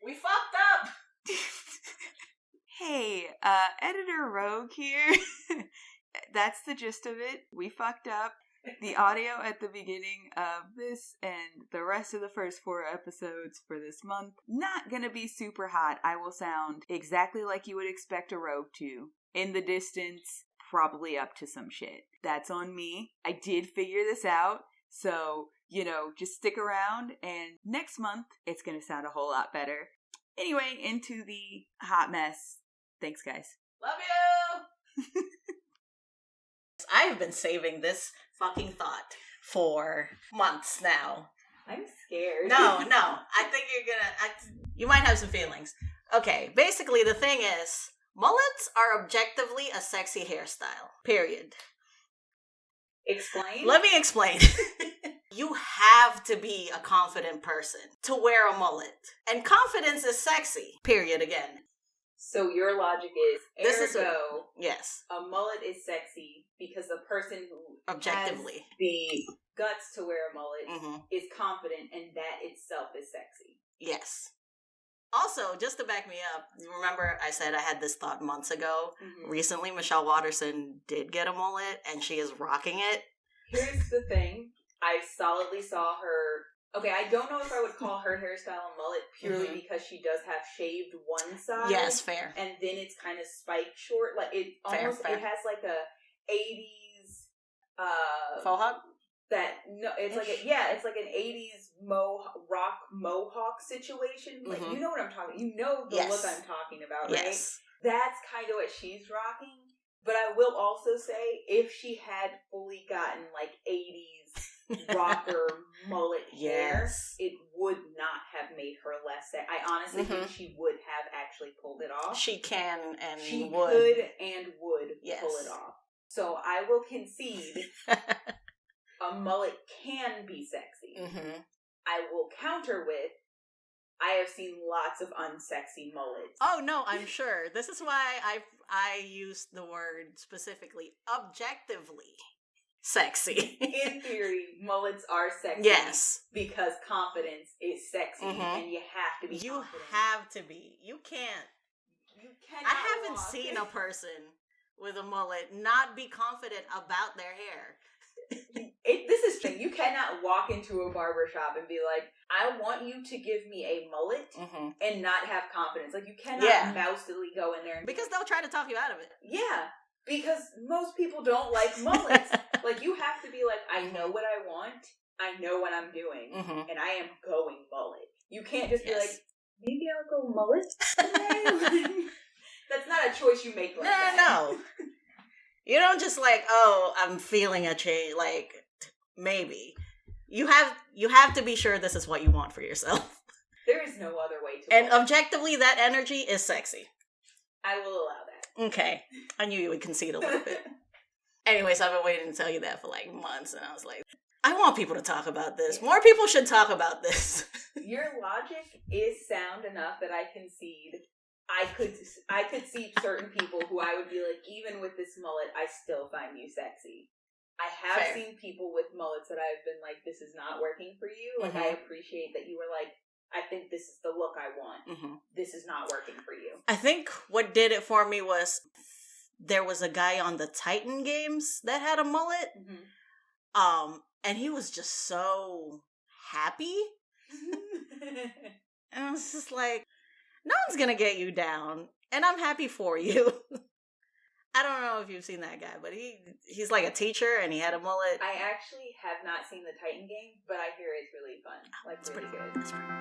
We fucked up! Hey, Editor Rogue here. That's the gist of it. We fucked up. The audio at the beginning of this and the rest of the first 4 episodes for this month, not gonna be super hot. I will sound exactly like you would expect a rogue to. In the distance, probably up to some shit. That's on me. I did figure this out, so, just stick around, and next month, it's gonna sound a whole lot better. Anyway, into the hot mess. Thanks, guys. Love you! I've been saving this fucking thought for months now. I'm scared. No. I think you might have some feelings. Okay, basically the thing is, mullets are objectively a sexy hairstyle. Period. Explain? Let me explain. You have to be a confident person to wear a mullet. And confidence is sexy. Period again. So your logic is, yes, a mullet is sexy because the person who objectively has the guts to wear a mullet is confident, and that itself is sexy. Yes. Also, just to back me up, remember I said I had this thought months ago? Mm-hmm. Recently, Michelle Watterson did get a mullet, and she is rocking it. Here's the thing. I solidly saw her... Okay, I don't know if I would call her hairstyle a mullet purely because she does have shaved one side. Yes, fair. And then it's kind of spiked short. Like, it almost... Fair. It has like a 80s... faux hawk? It's like an 80s rock mohawk situation. Like, you know what I'm talking... You know the look I'm talking about, right? Yes. That's kind of what she's rocking. But I will also say, if she had fully gotten, like, 80s rocker mullet hair, it would not have made her less sexy. I honestly think she would have actually pulled it off. She can and she would. She could and would pull it off. So I will concede a mullet can be sexy. Mm-hmm. I will counter with, I have seen lots of unsexy mullets. Oh, no, I'm sure. This is why I used the word specifically, objectively sexy. In theory, mullets are sexy. Yes. Because confidence is sexy, and you have to be confident. You have to be. You can't. You cannot. I haven't seen a person with a mullet not be confident about their hair. This is true. You cannot walk into a barbershop and be like, I want you to give me a mullet and not have confidence. Like, you cannot mousily go in there. Because they'll try to talk you out of it. Yeah. Because most people don't like mullets. Like, you have to be like, I know what I want. I know what I'm doing. And I am going mullet. You can't just be like, maybe I'll go mullet today. That's not a choice you make like that. No. You don't just like, oh, I'm feeling a change. Like, maybe. You have to be sure this is what you want for yourself. There is no other way to And objectively, that energy is sexy. I will allow that. Okay. I knew you would concede a little bit. Anyways, I've been waiting to tell you that for like months, and I was like, I want people to talk about this. More people should talk about this. Your logic is sound enough that I concede. I could see certain people who I would be like, even with this mullet, I still find you sexy. I have seen people with mullets that I've been like, this is not working for you. Like, I appreciate that you were like, I think this is the look I want. This is not working for you. I think what did it for me was there was a guy on the Titan games that had a mullet. And he was just so happy. And I was just like, no one's gonna get you down, and I'm happy for you. I don't know if you've seen that guy, but he's like a teacher, and he had a mullet. I actually have not seen the Titan game, but I hear it's really fun. Like, it's really good. It's pretty good.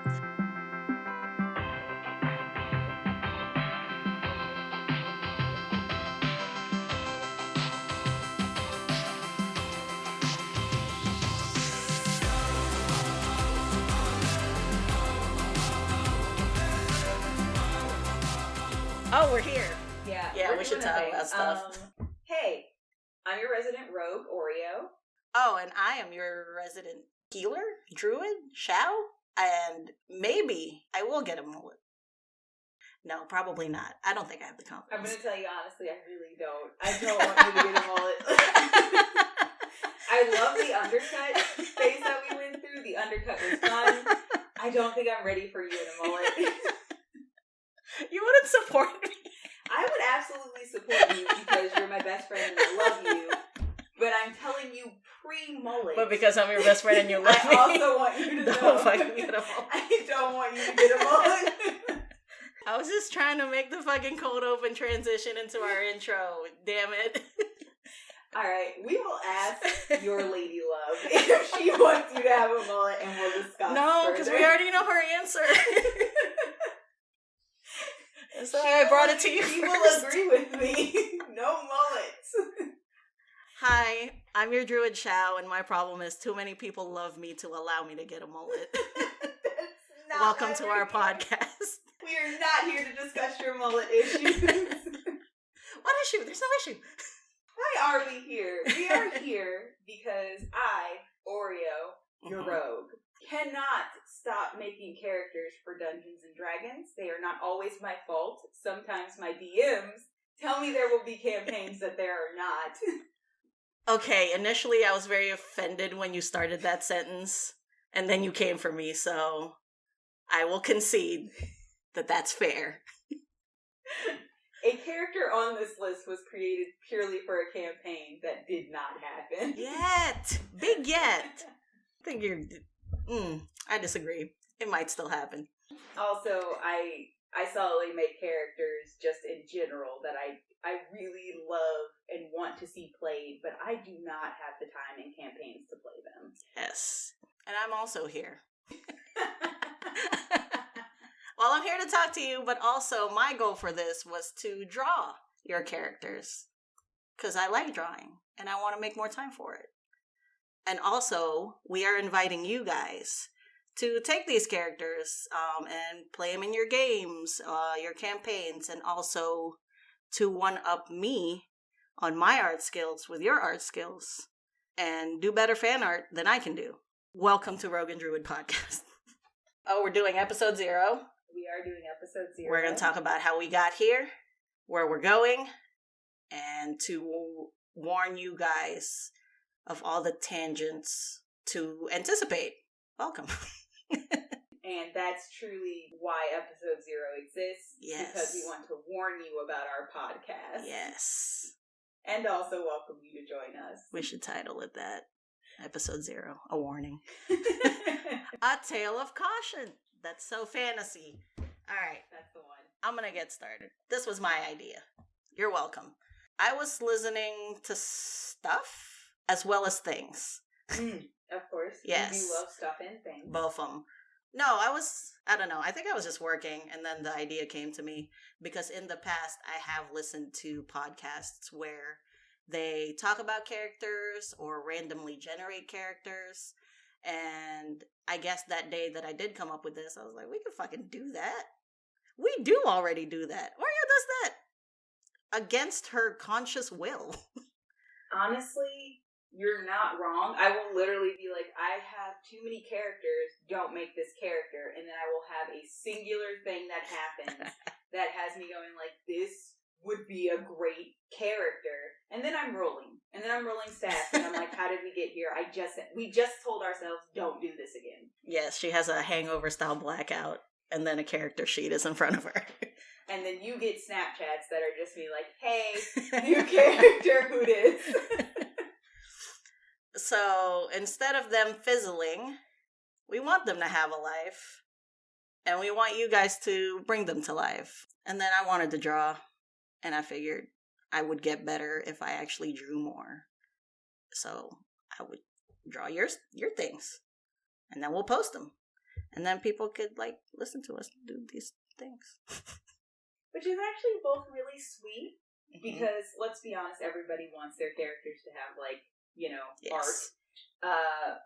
Oh, we're here. Yeah, we should talk about stuff. Hey, I'm your resident rogue, Oreo. Oh, and I am your resident healer, Druid, Xiao, and maybe I will get a mullet. No, probably not. I don't think I have the confidence. I'm going to tell you honestly, I really don't. I don't want you to get a mullet. I love the undercut phase that we went through. The undercut was fun. I don't think I'm ready for you in a mullet. support me. I would absolutely support you because you're my best friend and I love you. But I'm telling you pre-mullet. But because I'm your best friend and you love me. I also want you to don't fucking get a mullet. I don't want you to get a mullet. I was just trying to make the fucking cold open transition into our intro. Damn it. Alright, we will ask your lady love if she wants you to have a mullet and we'll discuss. No, because we already know her answer. So I brought it to you She first. will agree with me. No mullets. Hi, I'm your Druid Xiao, and my problem is too many people love me to allow me to get a mullet. Welcome to our podcast. We are not here to discuss your mullet issues. What issue? There's no issue. Why are we here? We are here because I, Oreo, your rogue, cannot stop making characters for Dungeons and Dragons. They are not always my fault. Sometimes my DMs tell me there will be campaigns that there are not. Okay, initially I was very offended when you started that sentence, and then you came for me, so I will concede that that's fair. A character on this list was created purely for a campaign that did not happen. Yet! Big yet! I think you're... I disagree. It might still happen. Also, I solidly make characters just in general that I really love and want to see played, but I do not have the time in campaigns to play them. Yes. And I'm also here. Well, I'm here to talk to you, but also my goal for this was to draw your characters. Because I like drawing, and I want to make more time for it. And also, we are inviting you guys to take these characters and play them in your games, your campaigns, and also to one-up me on my art skills with your art skills and do better fan art than I can do. Welcome to Rogue and Druid Podcast. Oh, we're doing episode 0. We are doing episode 0. We're going to talk about how we got here, where we're going, and to warn you guys of all the tangents to anticipate. Welcome. And that's truly why episode 0 exists. Yes. Because we want to warn you about our podcast. Yes. And also welcome you to join us. We should title it that. Episode 0. A warning. A tale of caution. That's so fantasy. All right. That's the one. I'm going to get started. This was my idea. You're welcome. I was listening to stuff as well as things. Of course. Yes. You love stuff and things. Both of them. No, I don't know. I think I was just working and then the idea came to me because in the past I have listened to podcasts where they talk about characters or randomly generate characters. And I guess that day that I did come up with this, I was like, we could fucking do that. We do already do that. Oreo does that against her conscious will. Honestly, you're not wrong. I will literally be like, I have too many characters, don't make this character. And then I will have a singular thing that happens that has me going like, this would be a great character. And then I'm rolling. And then I'm rolling stats. And I'm like, how did we get here? We just told ourselves, don't do this again. Yes, she has a hangover style blackout. And then a character sheet is in front of her. And then you get Snapchats that are just me like, hey, new character, who dis? So, instead of them fizzling, we want them to have a life. And we want you guys to bring them to life. And then I wanted to draw. And I figured I would get better if I actually drew more. So, I would draw your things. And then we'll post them. And then people could, listen to us do these things. Which is actually both really sweet. Because, let's be honest, everybody wants their characters to have, yes. art.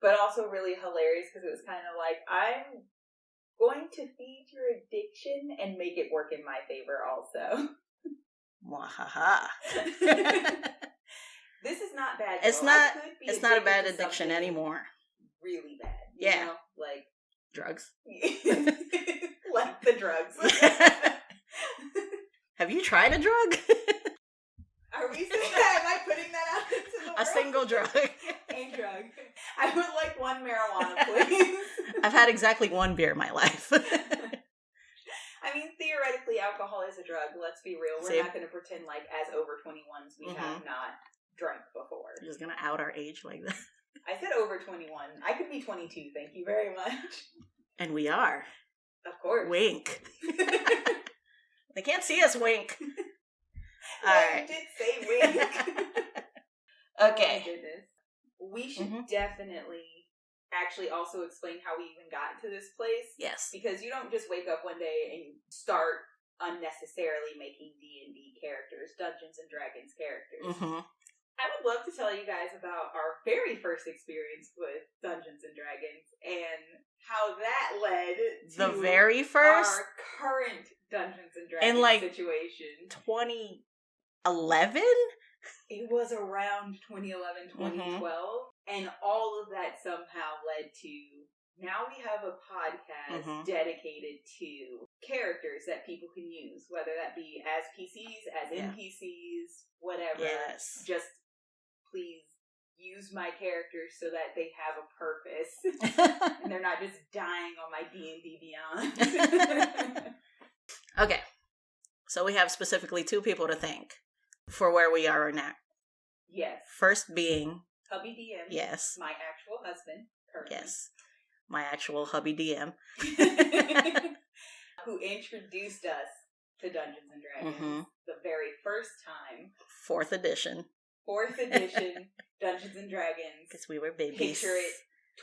But also really hilarious because it was kind of like, I'm going to feed your addiction and make it work in my favor also. Mwahaha. This is not bad. It's not a bad addiction anymore. Really bad. You know? Drugs. Like the drugs. Have you tried a drug? Are we saying that? Am I putting that out into the world? A single drug. A drug. I would like one marijuana, please. I've had exactly one beer in my life. I mean, theoretically, alcohol is a drug. Let's be real. We're not going to pretend like as over 21s we have not drank before. You're just going to out our age like that. I said over 21. I could be 22. Thank you very much. And we are. Of course. Wink. They can't see us wink. All right. You did say wink. Okay. Oh my goodness. We should definitely actually also explain how we even got to this place. Yes. Because you don't just wake up one day and start unnecessarily making D&D characters, Dungeons and Dragons characters. I would love to tell you guys about our very first experience with Dungeons and Dragons and how that led to the very first our current Dungeons and Dragons situation. 2011? It was around 2011, 2012. And all of that somehow led to, now we have a podcast dedicated to characters that people can use, whether that be as PCs, as NPCs, whatever. Yes. Just please use my characters so that they have a purpose. And they're not just dying on my D&D Beyond. Okay. So we have specifically 2 people to thank for where we are right now. Yes. First being... Hubby DM. Yes. My actual husband, currently. Yes. My actual hubby DM. Who introduced us to Dungeons and Dragons the very first time. 4th edition. 4th edition Dungeons and Dragons. Because we were babies. Picture it,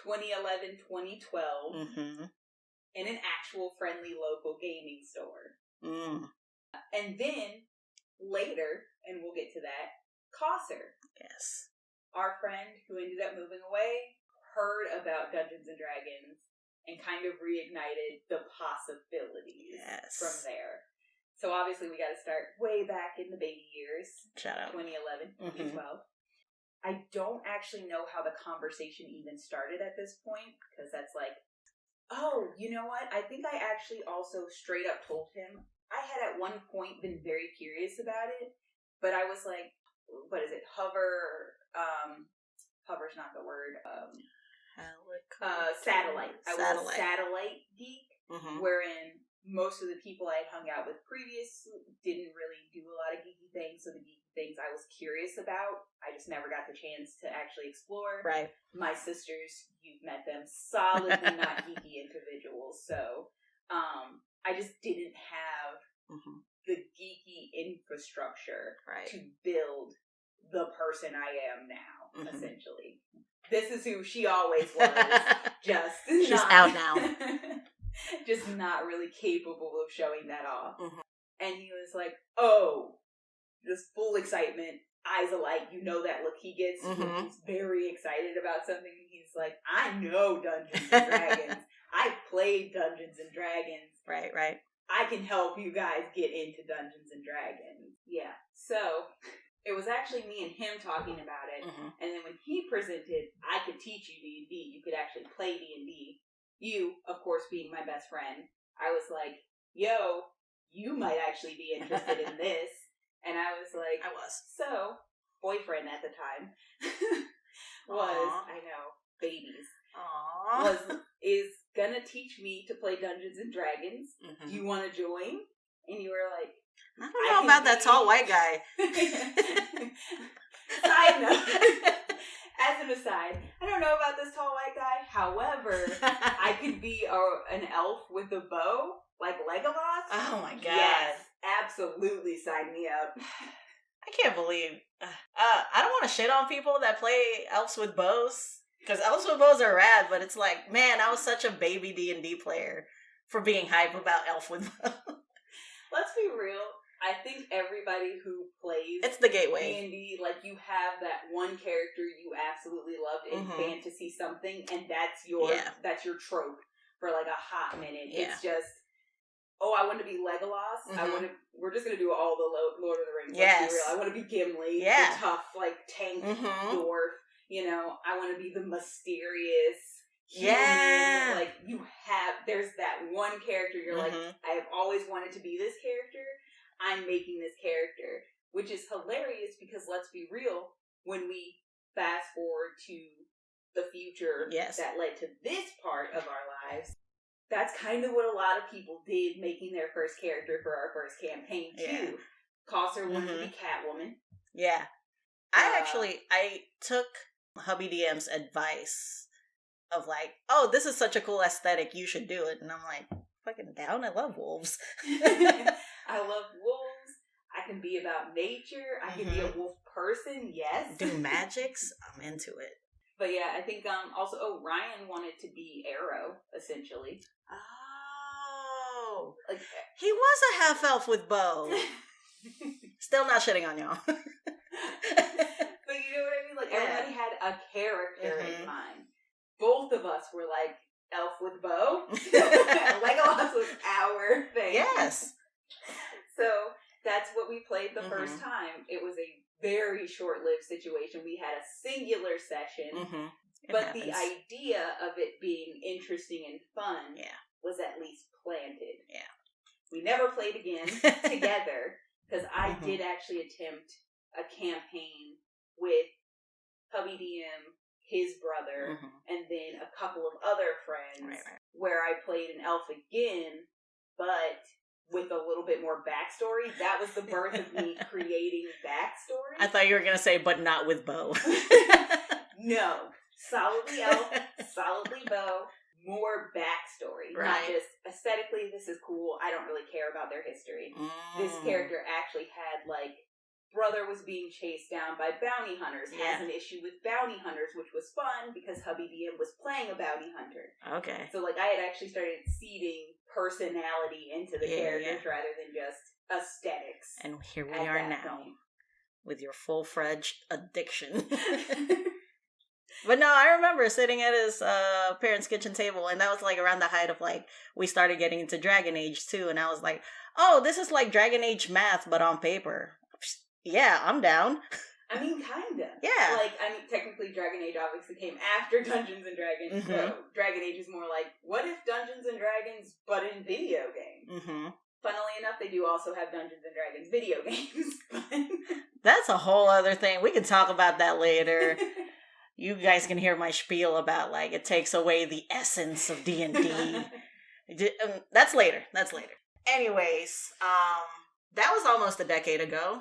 2011, 2012. In an actual friendly local gaming store. And then, later, and we'll get to that, Cosser. Yes. Our friend who ended up moving away heard about Dungeons and Dragons and kind of reignited the possibilities from there. So obviously we got to start way back in the baby years. Shout out. 2011, 2012. I don't actually know how the conversation even started at this point, because that's like, oh, you know what? I think I actually also straight up told him. I had at one point been very curious about it, but I was like, what is it? Hover's not the word. Satellite. I was a satellite geek, wherein most of the people I had hung out with previously didn't really do a lot of geeky things, so the geeky things I was curious about, I just never got the chance to actually explore. Right. My sisters, you've met them, solidly not geeky individuals, so I just didn't have the geeky infrastructure to build the person I am now, essentially. This is who she always was. She's out now. Just not really capable of showing that off. And he was like, oh, this full excitement, eyes alight, you know that look he gets when he's very excited about something. He's like, I know Dungeons and Dragons. I've played Dungeons and Dragons. Right. I can help you guys get into Dungeons and Dragons. Yeah. So it was actually me and him talking about it. And then when he presented, I could teach you D&D. You could actually play D&D. You, of course, being my best friend, I was like, yo, you might actually be interested in this. And I was like, I was. So, boyfriend at the time I know, babies, is gonna teach me to play Dungeons and Dragons. Do you want to join? And you were like, I don't know about that tall white guy. Side note. As an aside, I don't know about this tall white guy. However, I could be an elf with a bow, like Legolas. Oh my god. Yes, absolutely sign me up. I can't believe. I don't want to shit on people that play elves with bows. Because elves with bows are rad, but it's like, man, I was such a baby D&D player for being hype about elf with bows. Let's be real. I think everybody who plays it's the gateway. D&D, like, you have that one character you absolutely loved in fantasy something, and that's your trope for like a hot minute. Yeah. It's just, oh, I want to be Legolas. We're just gonna do all the Lord of the Rings. Yes. Let's be real. I want to be Gimli, the tough like tank dwarf. You know, I want to be the mysterious human. Like, there's that one character you're like, I have always wanted to be this character. I'm making this character, which is hilarious because, let's be real, when we fast forward to the future that led to this part of our lives, that's kind of what a lot of people did, making their first character for our first campaign, too. Yeah. Cosser wanted to be Catwoman. Yeah. I took Hubby DM's advice of like, oh, this is such a cool aesthetic, you should do it. And I'm like, fucking down, I love wolves. I love wolves. I can be about nature. I can be a wolf person, yes. Do magics, I'm into it. But yeah, I think also, Ryan wanted to be Arrow, essentially. Oh. Like, he was a half-elf with bow. Still not shitting on y'all. But you know what I mean? Like, everybody had a character in mind. Both of us were like, elf with bow. Legolas was our thing. Yes. So, that's what we played the first time. It was a very short-lived situation. We had a singular session. But the idea of it being interesting and fun was at least planted. Yeah. We never played again together. Because I did actually attempt a campaign with Hubby DM, his brother, and then a couple of other friends where I played an elf again, but with a little bit more backstory. That was the birth of me creating backstory. I thought you were going to say, but not with bow. No. Solidly elf, solidly bow. More backstory, not just aesthetically, this is cool, I don't really care about their history. This character actually had, like, brother was being chased down by bounty hunters, has an issue with bounty hunters, which was fun because Hubby DM was playing a bounty hunter. Okay. So, like, I had actually started seeding personality into the characters rather than just aesthetics. And here we are now, with your full-fledged addiction. But no, I remember sitting at his parents' kitchen table, and that was like around the height of like, we started getting into Dragon Age too, and I was like, oh, this is like Dragon Age math, but on paper. Yeah, I'm down. I mean, kinda. Yeah. Like, I mean, technically Dragon Age obviously came after Dungeons & Dragons, so Dragon Age is more like, what if Dungeons & Dragons, but in video games? Funnily enough, they do also have Dungeons & Dragons video games. That's a whole other thing. We can talk about that later. You guys can hear my spiel about, like, it takes away the essence of D&D. That's later. Anyways, that was almost a decade ago.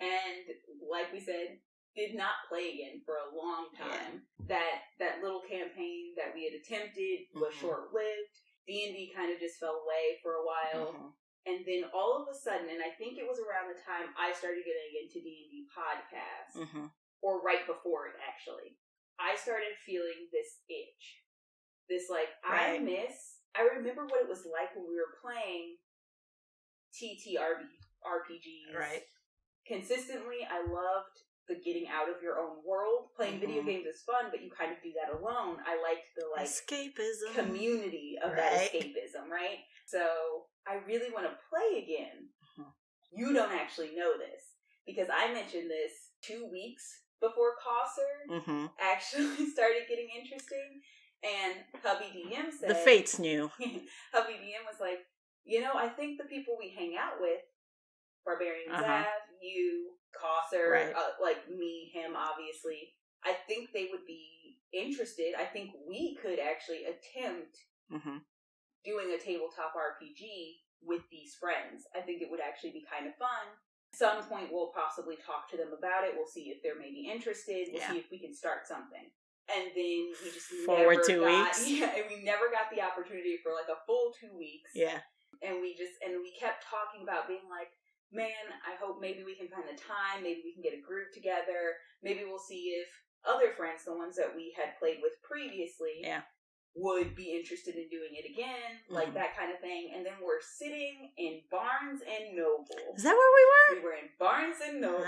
And, like we said, did not play again for a long time. Yeah. That little campaign that we had attempted was short-lived. D&D kind of just fell away for a while. And then all of a sudden, and I think it was around the time I started getting into D&D podcasts, or right before it, actually, I started feeling this itch. This, like, I remember what it was like when we were playing TTRPGs. Right. Consistently, I loved the getting out of your own world. Playing video games is fun, but you kind of do that alone. I liked the, like, escapism community of that escapism, right? So, I really want to play again. You don't actually know this, because I mentioned this 2 weeks before Cosser actually started getting interesting, and Hubby DM said... The fates knew. Hubby DM was like, you know, I think the people we hang out with, Barbarian Zav, you, Cosser, like me, him, obviously, I think they would be interested. I think we could actually attempt doing a tabletop RPG with these friends. I think it would actually be kind of fun. Some point we'll possibly talk to them about it. We'll see if they're maybe interested. We'll see if we can start something. And then we just Forward 2 weeks. Yeah, and we never got the opportunity for like a full 2 weeks. Yeah. And we kept talking about being like, man, I hope maybe we can find the time. Maybe we can get a group together. Maybe we'll see if other friends, the ones that we had played with previously, would be interested in doing it again, like that kind of thing. And then we're sitting in Barnes and Noble. Is that where we were? We were in Barnes and Noble.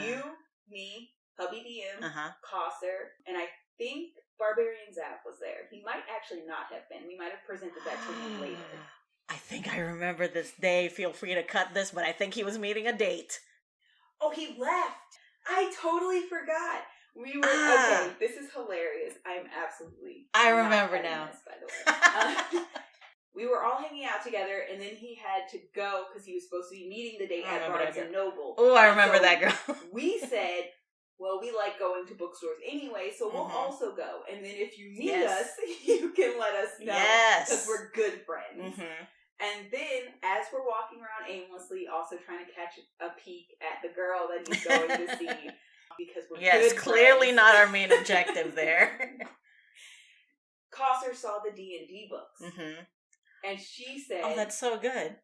You, me, Hubby DM, Cosser, and I think Barbarian Zav was there. He might actually not have been. We might have presented that to him later. I think I remember this day. Feel free to cut this, but I think he was meeting a date. Oh, he left. I totally forgot. We were, okay, this is hilarious. I'm absolutely... I remember now. This, by the way. We were all hanging out together, and then he had to go because he was supposed to be meeting the date at Barnes and Noble. Oh, I remember that girl. We said, well, we like going to bookstores anyway, so we'll also go. And then if you need Yes. us, you can let us know. Yes. Because we're good friends. Mm-hmm. And then, as we're walking around aimlessly, also trying to catch a peek at the girl that he's going to see, because we're Yes, good clearly friends. not our main objective there. Cosser saw the D&D books. Mm-hmm. And she said, Oh, that's so good.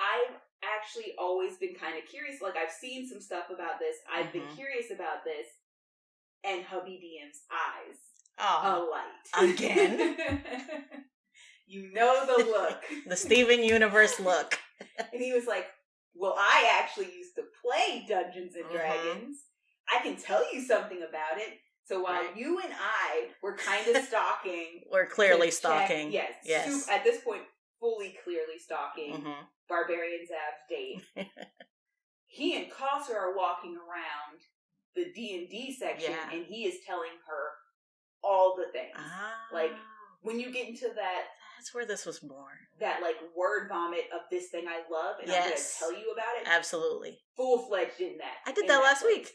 I've actually always been kind of curious. Like, I've seen some stuff about this. I've been curious about this. And hubby DM's eyes alight. Again? You know the look. The Steven Universe look. And he was like, well, I actually used to play Dungeons and Dragons. I can tell you something about it. So while you and I were kind of stalking. We're clearly stalking. Yes. At this point, fully clearly stalking Barbarian Zav's date. He and Cosser are walking around the D&D section, and he is telling her all the things. Like, when you get into that... That's where this was born. That, like, word vomit of this thing I love, and I'm going to tell you about it. Absolutely. Full-fledged in that. I did that last week.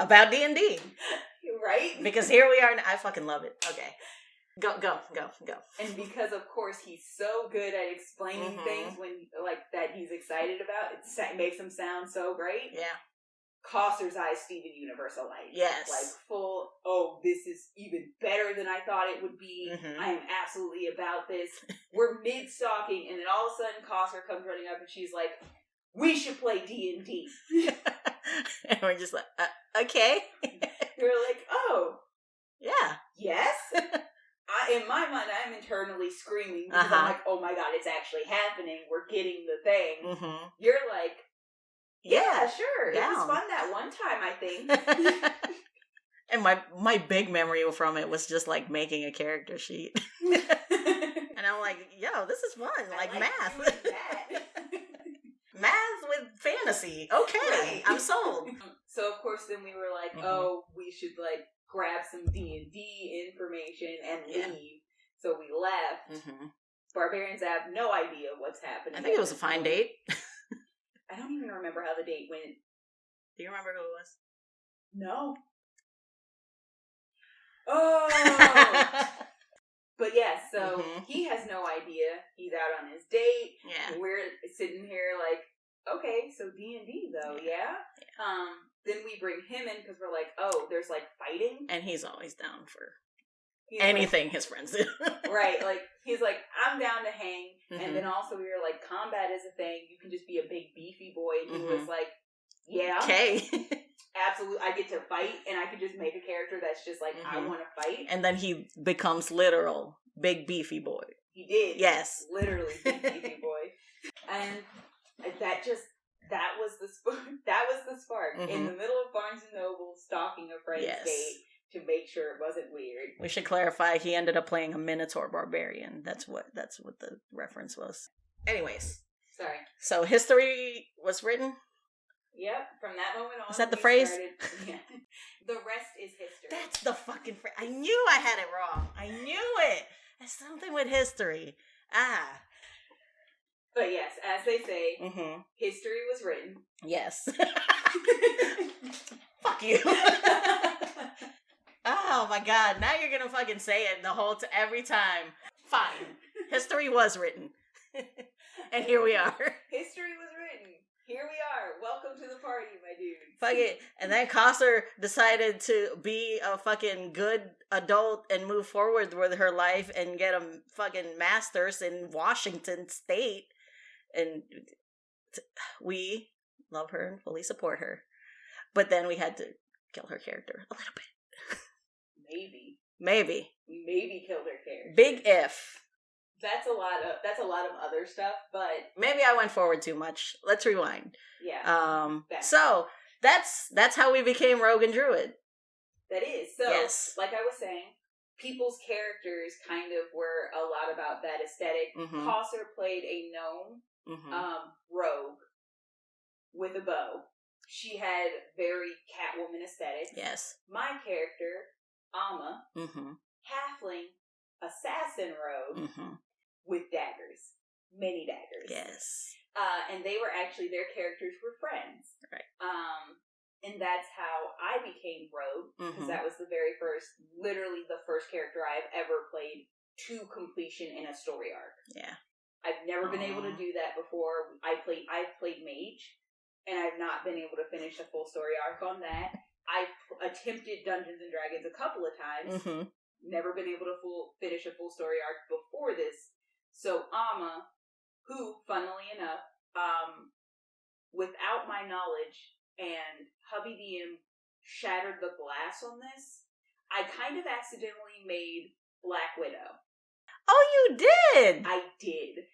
About D&D. Right? Because here we are, and I fucking love it. Okay. Go. And because, of course, he's so good at explaining things when, like, that he's excited about, it makes him sound so great. Yeah. Cosser's eyes, Steven Universe alike. Yes. Like, full, this is even better than I thought it would be. I am absolutely about this. We're mid-stalking, and then all of a sudden, Cosser comes running up, and she's like, we should play D&D. And we're just like, okay. We're like, oh. Yeah. Yes? In my mind, I'm internally screaming, because I'm like, oh my god, it's actually happening. We're getting the thing. You're like, yeah, sure. It was fun that one time, I think. And my big memory from it was just like making a character sheet. And I'm like, yo, this is fun. Like math. Math with fantasy. Okay. Right. I'm sold. So of course then we were like, we should like grab some D&D information and leave. So we left. Barbarians have no idea what's happening. I think it was a fine date. I don't even remember how the date went. Do you remember who it was? No. Oh! But yeah, so he has no idea. He's out on his date. Yeah. We're sitting here like, okay, so D&D though, yeah? Then we bring him in because we're like, oh, there's like fighting. And he's always down for anything his friends do. Right, like, he's like, I'm down to hang. And then also we were like, combat is a thing. You can just be a big beefy boy. And he was like, yeah. Okay. Absolutely. I get to fight, and I could just make a character that's just like, I want to fight. And then he becomes literal big beefy boy. He did. Yes. Literally big beefy boy. And that was the spark. In the middle of Barnes & Noble, stalking a friend's date to make sure it wasn't weird. We should clarify, he ended up playing a Minotaur barbarian. That's what the reference was. Anyways. Sorry. So history was written? Yep, from that moment on. Is that the phrase? Yeah. The rest is history. That's the fucking phrase. I knew I had it wrong. I knew it. It's something with history. But yes, as they say, history was written. Yes. Fuck you. Oh my god, now you're gonna fucking say it every time. Fine. History was written. And here we are. History was written. Here we are. Welcome to the party, my dude. Fuck it. And then Cosser decided to be a fucking good adult and move forward with her life and get a fucking master's in Washington State. And we love her and fully support her. But then we had to kill her character a little bit. Maybe. We maybe killed her character. Big if. That's a lot of other stuff, but maybe I went forward too much. Let's rewind. Yeah. So that's how we became Rogue and Druid. That is. So like I was saying, people's characters kind of were a lot about that aesthetic. Cosser played a gnome rogue with a bow. She had very Catwoman aesthetic. Yes. My character, Amma, halfling assassin rogue with daggers. Many daggers. Yes. And they were actually, their characters were friends. Right. and that's how I became Rogue, because that was literally the first character I've ever played to completion in a story arc. Yeah. I've never been able to do that before. I've played Mage, and I've not been able to finish a full story arc on that. I've attempted Dungeons and Dragons a couple of times. Never been able to finish a full story arc before this. So Amma, who, funnily enough, without my knowledge, and Hubby DM shattered the glass on this, I kind of accidentally made Black Widow. Oh, you did? I did.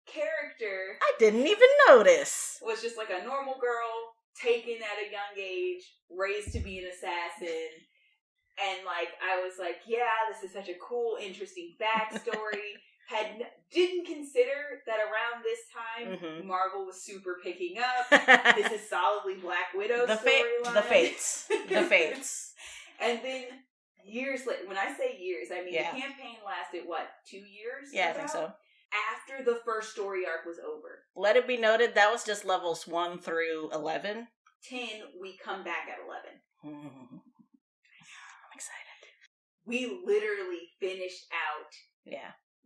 Character... I didn't even notice. Was just like a normal girl, taken at a young age, raised to be an assassin, and like, I was like, yeah, this is such a cool, interesting backstory. Didn't consider that around this time, Marvel was super picking up. This is solidly Black Widow's storyline. The Fates. The Fates. And then years later, when I say years, I mean the campaign lasted, 2 years? Yeah, I think so. After the first story arc was over. Let it be noted, that was just levels 1 through 11. 10, we come back at 11. I'm excited. We literally finished out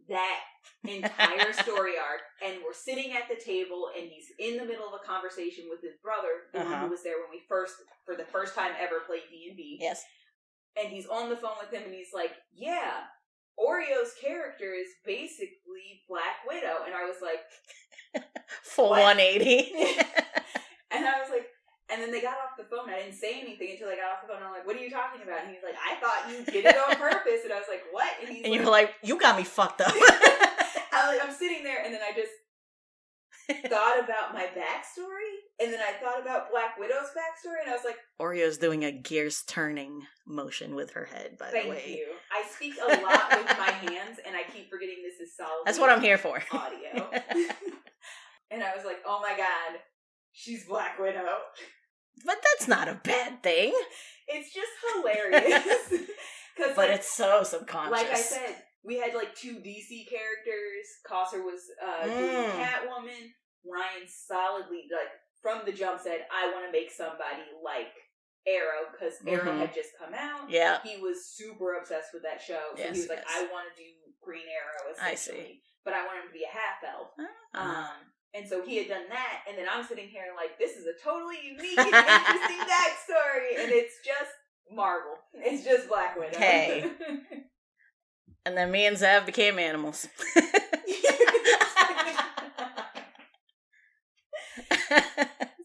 that entire story arc, and we're sitting at the table, and he's in the middle of a conversation with his brother, the one who was there when we for the first time ever played D&D. Yes. And he's on the phone with him, and he's like, yeah, Oreo's character is basically Black Widow. And I was like... Full what? 180. And I was like... And then they got off the phone. I didn't say anything until they got off the phone. And I'm like, what are you talking about? And he's like, I thought you did it on purpose. And I was like, what? And you're like, you got me fucked up. I'm sitting there, and then I just thought about my backstory. And then I thought about Black Widow's backstory. And I was like... Oreo's doing a gears turning motion with her head, by the way. Thank you. I speak a lot with my hands, and I keep forgetting this is solid. That's what I'm here for. Audio. And I was like, oh my god, she's Black Widow. But that's not a bad thing. It's just hilarious. But it's so subconscious. Like I said, we had 2 DC characters. Cosser was doing Catwoman. Ryan solidly, from the jump said, I want to make somebody like Arrow, because Arrow had just come out. Yeah. He was super obsessed with that show. So he was like, I want to do Green Arrow, essentially. I see. But I want him to be a half-elf. And so he had done that, and then I'm sitting here like, this is a totally unique and interesting backstory, and it's just Marvel. It's just Black Widow. Okay. And then me and Zav became animals.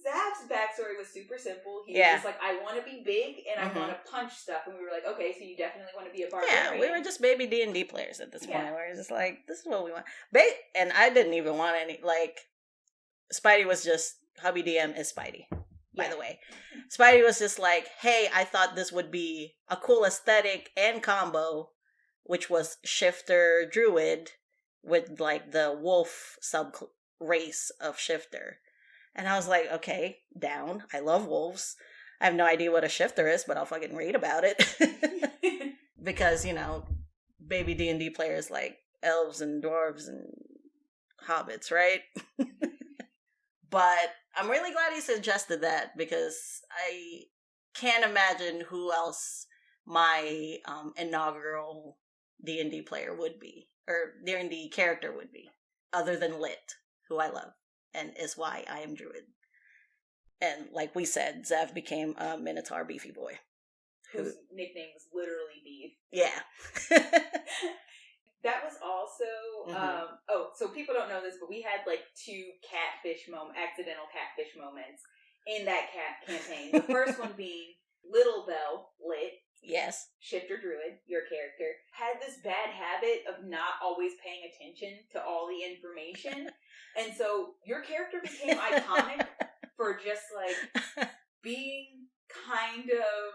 Zav's backstory was super simple. He was just like, I want to be big, and I want to punch stuff. And we were like, okay, so you definitely want to be a barbarian. Yeah, we were just baby D&D players at this point. We were just like, this is what we want. And I didn't even want any, Spidey was just, Hubby DM is Spidey, by the way. Spidey was just like, hey, I thought this would be a cool aesthetic and combo, which was Shifter Druid with, the wolf sub-race of Shifter. And I was like, okay, down. I love wolves. I have no idea what a shifter is, but I'll fucking read about it. Because, baby D&D players like elves and dwarves and hobbits, right? But I'm really glad he suggested that, because I can't imagine who else my inaugural D&D player would be, or D&D character would be, other than Lit, who I love. And is why I am Druid. And like we said, Zev became a Minotaur beefy boy. Whose nickname was literally Beef. Yeah. That was also, so people don't know this, but we had 2 accidental catfish moments in that campaign. The first one being Little Bell, Lit. Yes. Shifter Druid, your character, had this bad habit of not always paying attention to all the information. And so your character became iconic for just being kind of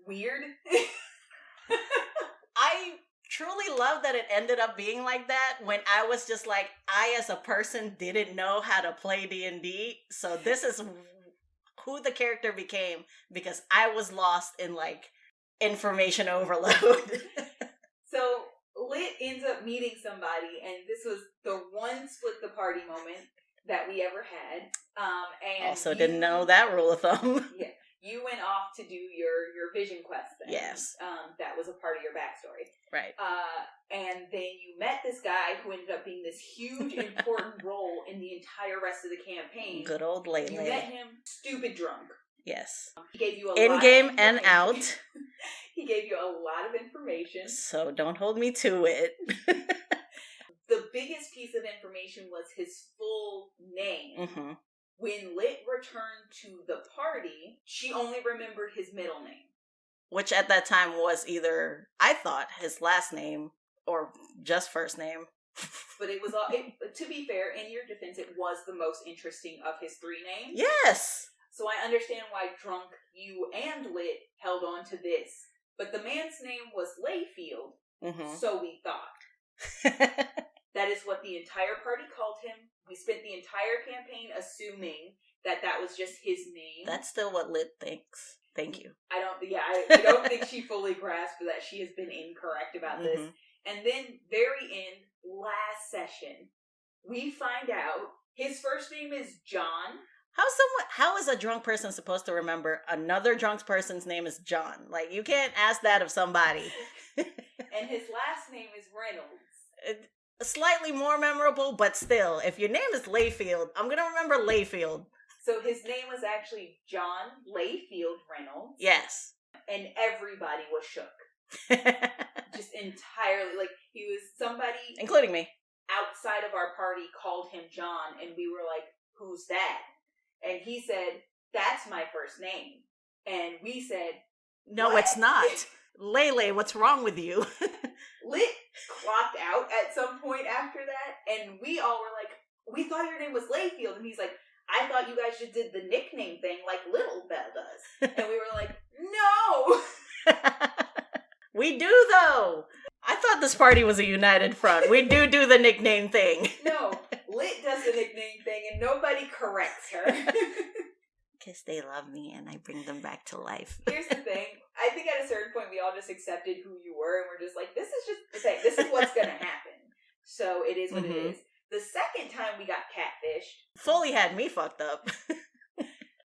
weird. I truly love that it ended up being like that, when I was just like, I as a person didn't know how to play D&D. So this is who the character became, because I was lost in information overload. So Lit ends up meeting somebody, and this was the one split the party moment that we ever had. And also didn't know that rule of thumb. Yeah. you went off to do your vision quest thing. Yes. That was a part of your backstory. Right. And then you met this guy who ended up being this huge, important role in the entire rest of the campaign. Good old Lele. You met him stupid drunk. Yes. He gave you in-game and out. He gave you a lot of information. So don't hold me to it. The biggest piece of information was his full name. Mm-hmm. When Lit returned to the party, she only remembered his middle name. Which at that time was either, I thought, his last name or just first name. But it was all, to be fair, in your defense, it was the most interesting of his three names. Yes! So I understand why Drunk, you, and Lit held on to this. But the man's name was Layfield, so we thought. That is what the entire party called him. We spent the entire campaign assuming that was just his name. That's still what Lit thinks. Thank you. I don't think she fully grasped that she has been incorrect about this. And then, very end, last session, we find out his first name is John. How is a drunk person supposed to remember another drunk person's name is John? Like, you can't ask that of somebody. And his last name is Reynolds. Slightly more memorable, but still, if your name is Layfield, I'm going to remember Layfield. So his name was actually John Layfield Reynolds. Yes. And everybody was shook. Just entirely. Like, he was somebody... including me. Outside of our party called him John, and we were like, who's that? And he said, that's my first name. And we said... no, what? It's not. Lele, what's wrong with you? Lit clocked out at some point after that, and we all were like, we thought your name was Layfield, and he's like, I thought you guys just did the nickname thing like Little Bell does. And we were like, no! We do, though! I thought this party was a united front. We do the nickname thing. No, Lit does the nickname thing, and nobody corrects her. Because they love me, and I bring them back to life. Here's the thing. I think at a certain point, we all just accepted who you were, and we're just like, this is just the thing. This is what's going to happen. So it is what it is. The second time we got catfished... fully had me fucked up.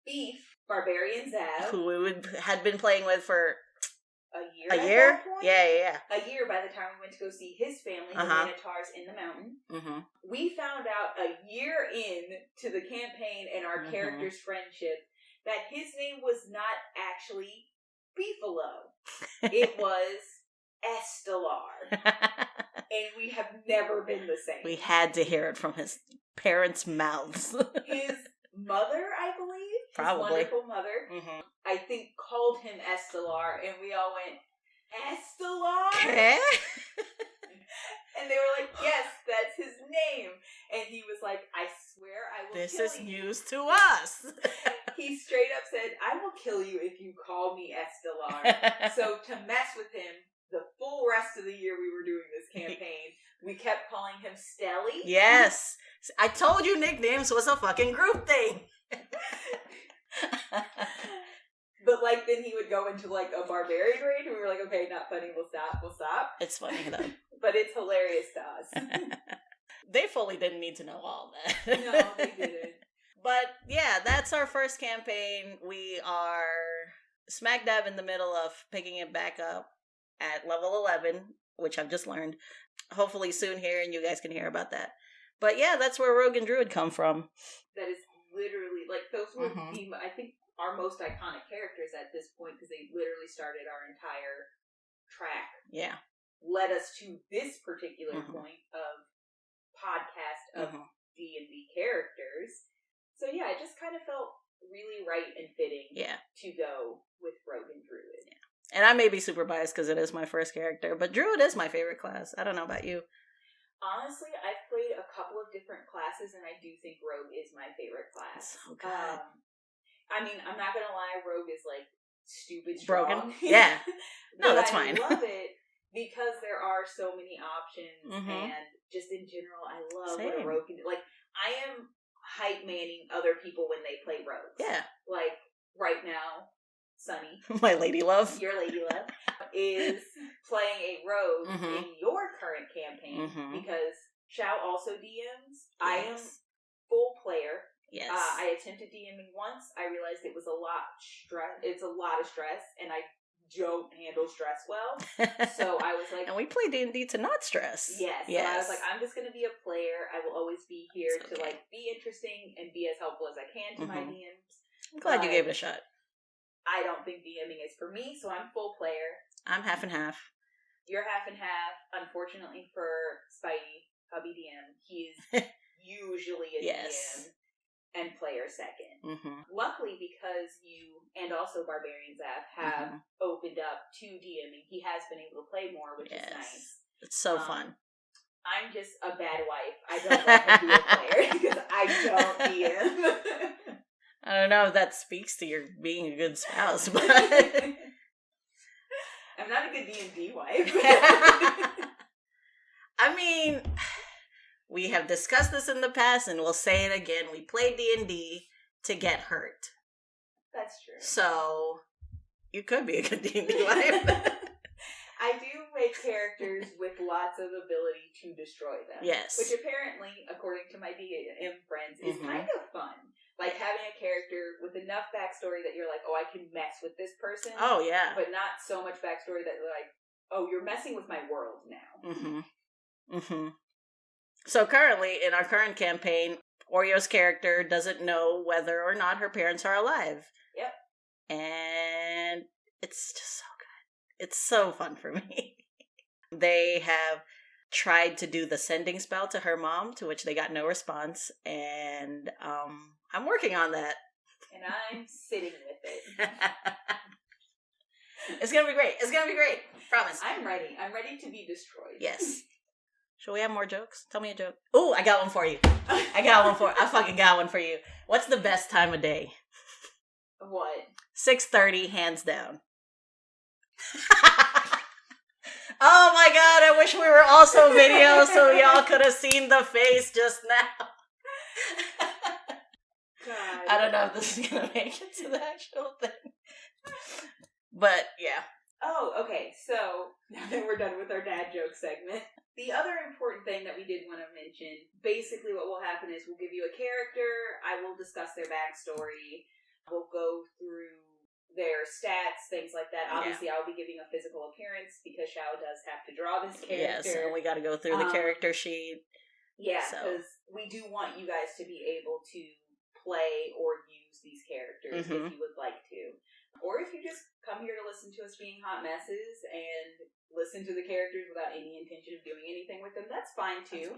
Beef, Barbarian Zav... who we had been playing with for... a year? A year? Yeah. A year by the time we went to go see his family, the Minotaurs in the mountain. We found out a year in to the campaign and our characters' friendship that his name was not actually Beefalo. It was Estelar. And we have never been the same. We had to hear it from his parents' mouths. His mother, I believe, probably. His wonderful mother, I think called him Estelar, and we all went, Estelar? Okay. And they were like, yes, that's his name. And he was like, I swear I will this kill is you. news to us. He straight up said, I will kill you if you call me Estelar. So to mess with him, the full rest of the year we were doing this campaign, we kept calling him Stelly. Yes. I told you nicknames was a fucking group thing. But, like, then he would go into, like, a barbarian rage, and we were like, okay, not funny, we'll stop. It's funny, though. But it's hilarious to us. They fully didn't need to know all that. No, they didn't. But, yeah, that's our first campaign. We are smack dab in the middle of picking it back up at level 11, which I've just learned. Hopefully soon here, and you guys can hear about that. But, yeah, that's where Rogue and Druid come from. That is literally, like, those were I think, our most iconic characters at this point, because they literally started our entire track. Yeah. Led us to this particular point of podcast of D&D characters. So yeah, it just kind of felt really right and fitting to go with Rogue and Druid. Yeah. And I may be super biased because it is my first character, but Druid is my favorite class. I don't know about you. Honestly, I've played a couple of different classes, and I do think Rogue is my favorite class. So good. I mean, I'm not gonna lie, Rogue is like stupid strong. Broken? Yeah. No, that's fine. I love it because there are so many options, and just in general, I love what a rogue can do. Like, I am hype manning other people when they play rogues. Yeah. Like, right now, Sunny, my lady love, your lady love, is playing a rogue in your current campaign because Xiao also DMs. Yes. I am full player. Yes. I have attempted DMing once. I realized it was a lot of stress, and I don't handle stress well. So I was like... And we play D&D to not stress. Yes. So I was like, I'm just going to be a player. I will always be here to like be interesting and be as helpful as I can to my DMs. I'm glad you gave it a shot. I don't think DMing is for me, so I'm full player. I'm half and half. You're half and half. Unfortunately for Spidey, hubby DM, he's usually a DM and player second. Luckily, because you and also Barbarian Zap have opened up to DMing, he has been able to play more, which is nice. It's so fun. I'm just a bad wife. I don't let him be a player because I don't DM. I don't know if that speaks to your being a good spouse, but... I'm not a good D&D wife. I mean, we have discussed this in the past, and we'll say it again. We play D&D to get hurt. That's true. So, you could be a good D&D wife. I do make characters with lots of ability to destroy them. Yes. Which apparently, according to my DM friends, is kind of fun. Like having a character with enough backstory that you're like, oh, I can mess with this person. Oh, yeah. But not so much backstory that you're like, oh, you're messing with my world now. So currently, in our current campaign, Oreo's character doesn't know whether or not her parents are alive. Yep. And it's just so good. It's so fun for me. They have tried to do the sending spell to her mom, to which they got no response, and I'm working on that. And I'm sitting with it. It's gonna be great. It's gonna be great. Promise. I'm ready. I'm ready to be destroyed. Yes. Shall we have more jokes? Tell me a joke. Oh, I got one for you. I fucking got one for you. What's the best time of day? What? 6:30, hands down. Oh my god, I wish we were also video so y'all could have seen the face just now. God. I don't know if this is going to make it to the actual thing. But, yeah. Oh, okay. So, now that we're done with our dad joke segment, the other important thing that we did want to mention, basically what will happen is we'll give you a character, I will discuss their backstory, we'll go through their stats, things like that. Obviously, I'll be giving a physical appearance because Xiao does have to draw this character. Yes, and we got to go through the character sheet. Yeah, because we do want you guys to be able to play or use these characters if you would like to. Or if you just come here to listen to us being hot messes and listen to the characters without any intention of doing anything with them, that's fine too.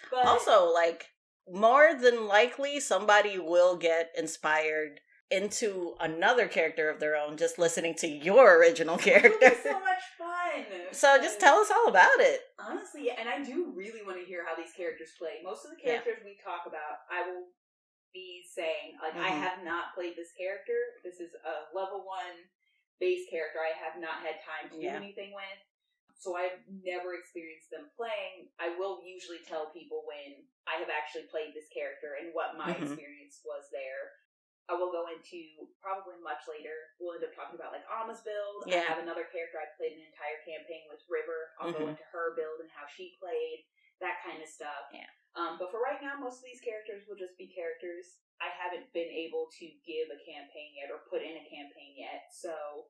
But also, like, more than likely, somebody will get inspired into another character of their own just listening to your original character. It's so much fun. So just tell us all about it. Honestly, and I do really want to hear how these characters play. Most of the characters we talk about, I will be saying, like, I have not played this character. This is a level 1 base character I have not had time to do anything with. So I've never experienced them playing. I will usually tell people when I have actually played this character and what my experience was there. I will go into, probably much later, we'll end up talking about, like, Alma's build. I have another character I've played an entire campaign with, River. I'll go into her build and how she played, that kind of stuff. Yeah. But for right now, most of these characters will just be characters. I haven't been able to give a campaign yet or put in a campaign yet, so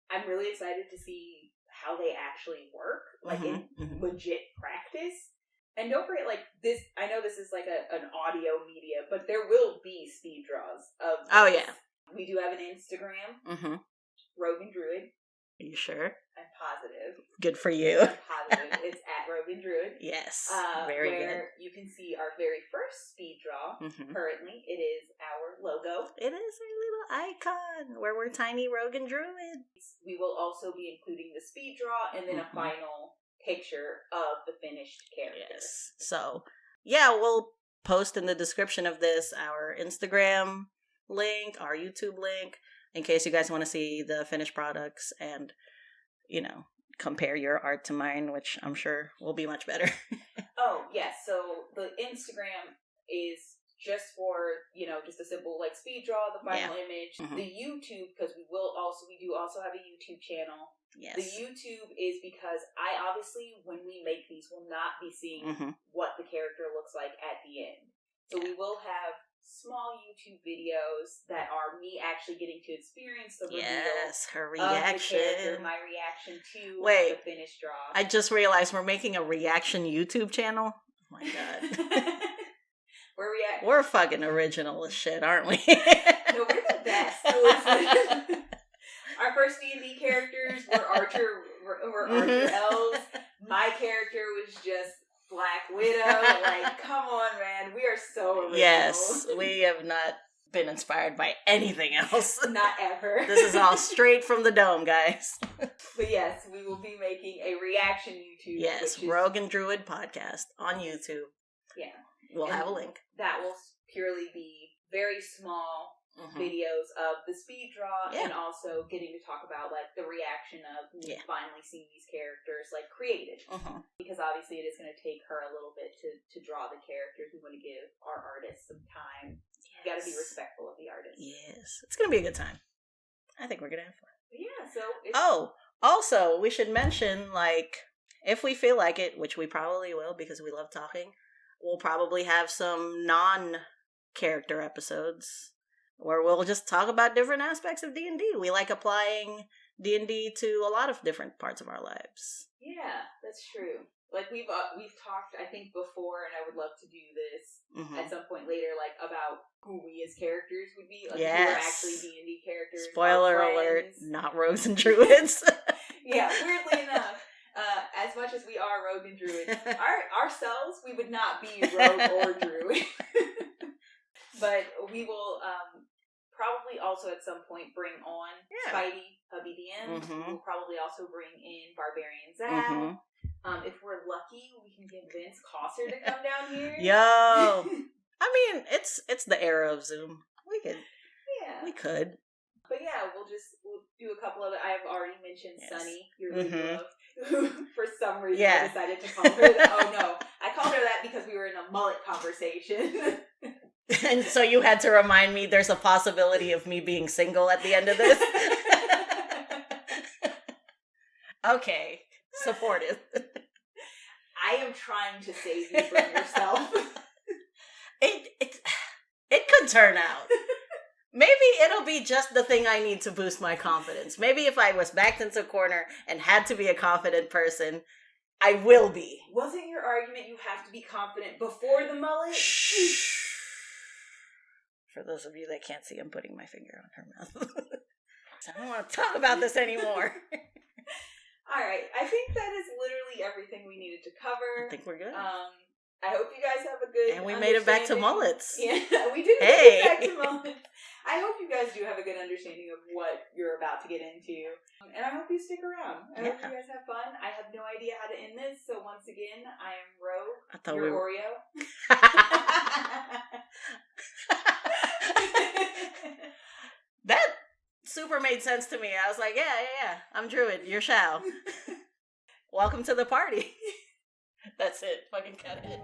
I'm really excited to see how they actually work, like in legit practice. And don't forget, like, this, I know this is like an audio media, but there will be speed draws of this. Oh, yeah. We do have an Instagram, Rogue and Druid. Are you sure? I'm positive. Good for you. I'm positive. It's at Rogue and Druid. Yes. Very where good. you can see our very first speed draw. Currently, it is our logo. It is a little icon where we're tiny Rogue and Druids. We will also be including the speed draw and then a final picture of the finished character. Yes. So, yeah, we'll post in the description of this our Instagram link, our YouTube link, in case you guys want to see the finished products and, you know, compare your art to mine, which I'm sure will be much better. Oh, yes. So the Instagram is just for, you know, just a simple, like, speed draw, the final image. The YouTube, because we do also have a YouTube channel. Yes. The YouTube is because I obviously, when we make these, will not be seeing what the character looks like at the end. So we will have small YouTube videos that are me actually getting to experience the reveal. Yes, her Of the character, reaction. my reaction to Wait, the finished draw. I just realized we're making a reaction YouTube channel. Oh my god. Where we at? We're fucking original as shit, aren't we? No, we're the best. Listen. Our first D&D characters were Archer elves. My character was just Black Widow. Like, come on, man. We are so original. Yes, we have not been inspired by anything else. Not ever. This is all straight from the dome, guys. But yes, we will be making a reaction YouTube. Yes, Rogue and Druid podcast on YouTube. Yeah. We'll have a link. That will purely be very small videos of the speed draw and also getting to talk about like the reaction of me finally seeing these characters like created. Because obviously it is going to take her a little bit to draw the characters. We want to give our artists some time. You got to be respectful of the artist. Yes. It's going to be a good time. I think we're going to have fun. But yeah, so also, we should mention, like, if we feel like it, which we probably will because we love talking, we'll probably have some non-character episodes where we'll just talk about different aspects of D&D. We like applying D&D to a lot of different parts of our lives. Yeah, that's true. Like, we've talked, I think, before, and I would love to do this at some point later, like, about who we as characters would be. Like, who are actually D&D characters. Spoiler alert, not rogues and druids. Yeah, weirdly enough, as much as we are rogue and druid, ourselves, we would not be rogue or druid. But we will probably also at some point bring on Spidey, Hubby DM. We'll probably also bring in Barbarian Zab. If we're lucky, we can get Vince Cosser to come down here. Yo! I mean, it's the era of Zoom. We could. Yeah. We could. But yeah, we'll do a couple of it. I've already mentioned Sunny, your love, who for some reason I decided to call her that. Oh no, I called her that because we were in a mullet conversation. And so you had to remind me there's a possibility of me being single at the end of this. Okay, supportive. I am trying to save you from yourself. It could turn out. Maybe it'll be just the thing I need to boost my confidence. Maybe if I was backed into a corner and had to be a confident person, I will be. Wasn't your argument you have to be confident before the mullet? Shh. For those of you that can't see, I'm putting my finger on her mouth. So I don't want to talk about this anymore. Alright, I think that is literally everything we needed to cover. I think we're good. I hope you guys have a good And we made it back to mullets. Yeah, we did make it back to mullets. I hope you guys do have a good understanding of what you're about to get into. And I hope you stick around. I hope you guys have fun. I have no idea how to end this, so once again, I am Rogue. I thought you're Oreo. That super made sense to me. I was like, yeah. I'm Druid. You're Xiao. Welcome to the party. That's it. Fucking cut it.